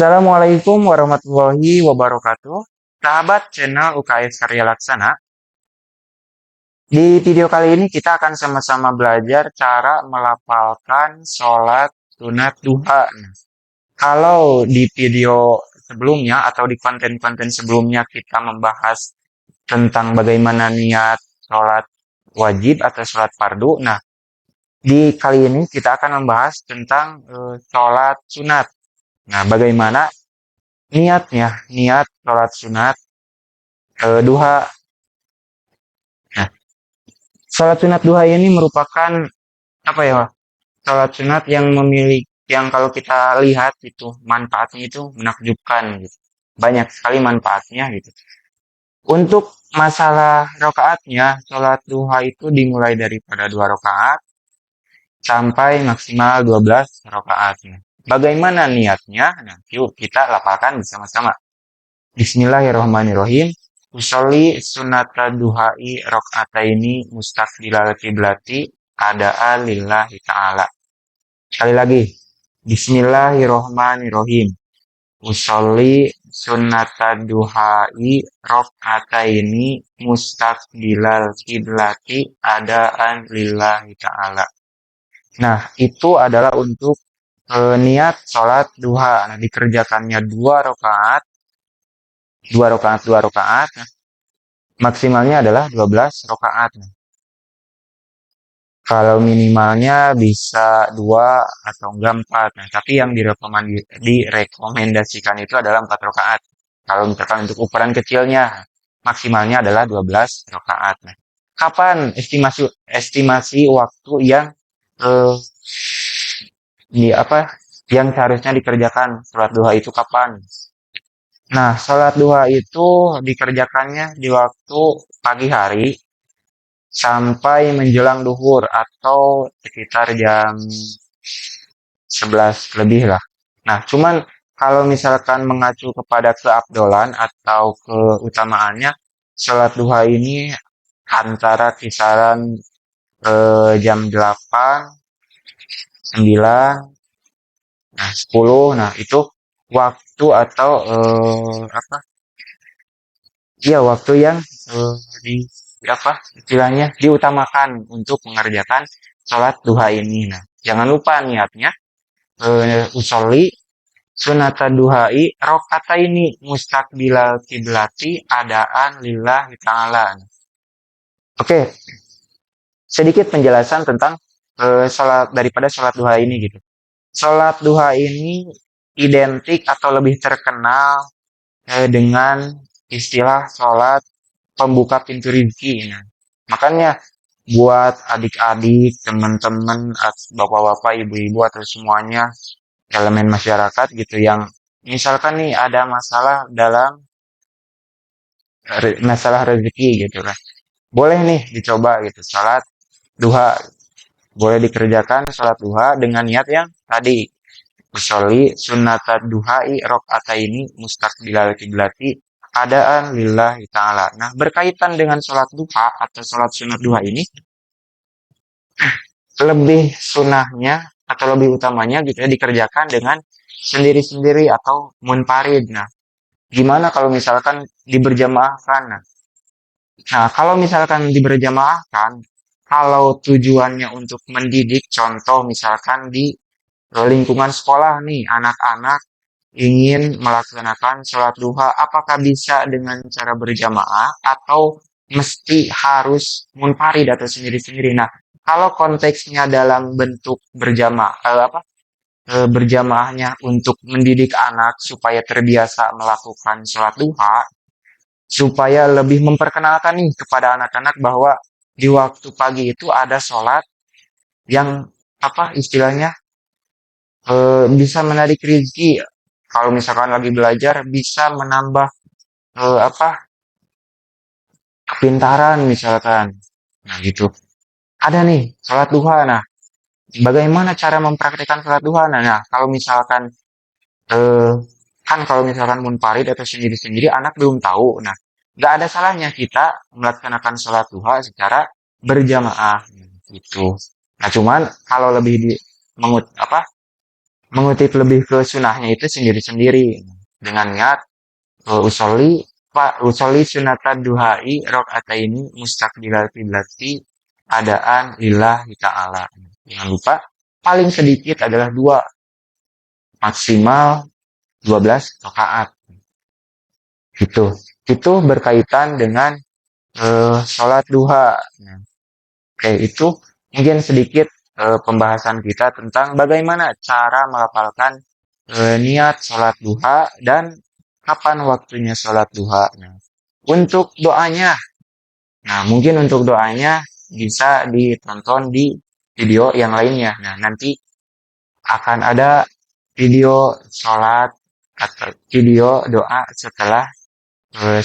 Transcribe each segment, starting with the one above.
Assalamualaikum warahmatullahi wabarakatuh. Sahabat channel UKS Karya Laksana. Di video kali ini kita akan sama-sama belajar cara melafalkan sholat sunat duha. Nah, kalau di video sebelumnya atau di konten-konten sebelumnya kita membahas tentang bagaimana niat sholat wajib atau sholat fardu. Nah, di kali ini kita akan membahas tentang sholat sunat. Nah, bagaimana niat sholat sunat duha. Nah, sholat sunat duha ini merupakan apa ya? Sholat sunat yang memiliki yang kalau kita lihat itu manfaatnya itu menakjubkan gitu. Banyak sekali manfaatnya gitu. Untuk masalah rokaatnya, sholat duha itu dimulai daripada 2 rakaat sampai maksimal 12 rakaat. Bagaimana niatnya? Nah, yuk kita lafalkan bersama-sama. Bismillahirrahmanirrahim. Usolli sunata duhai rokataini mustaqbilal kiblati ada'a lillahi ta'ala. Sekali lagi. Bismillahirrahmanirrahim. Usolli sunata duhai rokataini mustaqbilal kiblati ada'an lillahi ta'ala. Nah, itu adalah untuk niat sholat duha. Nah, dikerjakannya 2 rakaat. 2 rakaat, maksimalnya adalah 12 rakaat. Kalau minimalnya bisa 2 atau enggak 4. Nah, tapi yang direkomendasikan itu adalah 4 rakaat. Kalau misalkan untuk ukuran kecilnya, maksimalnya adalah 12 rakaat. Nah, kapan estimasi waktu yang eh, yang seharusnya dikerjakan sholat duha itu kapan? Nah, sholat duha itu dikerjakannya di waktu pagi hari sampai menjelang duhur atau sekitar jam 11 lebih lah. Nah, cuman kalau misalkan mengacu kepada keabdolan atau keutamaannya, sholat duha ini antara kisaran jam 8, 9, nah 10, nah itu waktu atau waktu yang eh, di istilahnya diutamakan untuk mengerjakan sholat duha ini. Nah, jangan lupa niatnya usolli sunata duhai rokata ini mustaqbilal kiblati adaan lillahi ta'ala. Oke, sedikit penjelasan tentang sholat duha ini gitu. Sholat duha ini identik atau lebih terkenal dengan istilah sholat pembuka pintu rezeki. Nah, makanya buat adik-adik, teman-teman, bapak-bapak, ibu-ibu atau semuanya elemen masyarakat gitu yang misalkan nih ada masalah dalam masalah rezeki gitu kan. Boleh nih dicoba gitu sholat duha. Boleh dikerjakan sholat duha dengan niat yang tadi. Usolli sunnata duhai rokataini mustaqbilal kiblati adaan lillahi ta'ala. Nah, berkaitan dengan sholat duha atau sholat sunat duha ini, lebih sunahnya atau lebih utamanya gitu ya dikerjakan dengan sendiri-sendiri atau munfarid. Nah, gimana kalau misalkan diberjamaahkan? Nah, kalau misalkan diberjamaahkan, kalau tujuannya untuk mendidik, contoh misalkan di lingkungan sekolah nih, anak-anak ingin melaksanakan sholat duha, apakah bisa dengan cara berjamaah atau mesti harus munfarid atau sendiri-sendiri? Nah, kalau konteksnya dalam bentuk berjamaahnya untuk mendidik anak supaya terbiasa melakukan sholat duha, supaya lebih memperkenalkan nih kepada anak-anak bahwa di waktu pagi itu ada sholat yang istilahnya bisa menarik rezeki. Kalau misalkan lagi belajar bisa menambah eh, apa kepintaran misalkan. Nah gitu. Ada nih sholat duha. Nah, bagaimana cara mempraktikkan sholat duha? Nah, kalau misalkan eh, kalau misalkan munfarid atau sendiri-sendiri anak belum tahu. Nah, nggak ada salahnya kita melaksanakan sholat duha secara berjamaah gitu. Nah, cuman kalau lebih mengut apa mengutip lebih ke sunnahnya itu sendiri-sendiri dengan niat usoli sunatan duhai ini mustaqbilal kiblati adaan lillahi ta'ala. Jangan lupa paling sedikit adalah 2, maksimal 12 rakaat. Itu berkaitan dengan sholat duha. Nah, oke, itu mungkin sedikit pembahasan kita tentang bagaimana cara melafalkan niat sholat duha dan kapan waktunya sholat duha. Nah, untuk doanya, mungkin untuk doanya bisa ditonton di video yang lainnya. Nah, nanti akan ada video sholat atau video doa setelah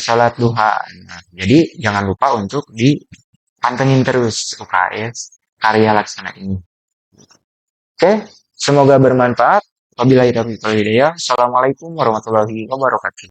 sholat duha. Nah, jadi jangan lupa untuk dipantengin terus UKS karya laksana ini. Oke, semoga bermanfaat. Wabillahi taufiq wal hidayah. Assalamualaikum warahmatullahi wabarakatuh.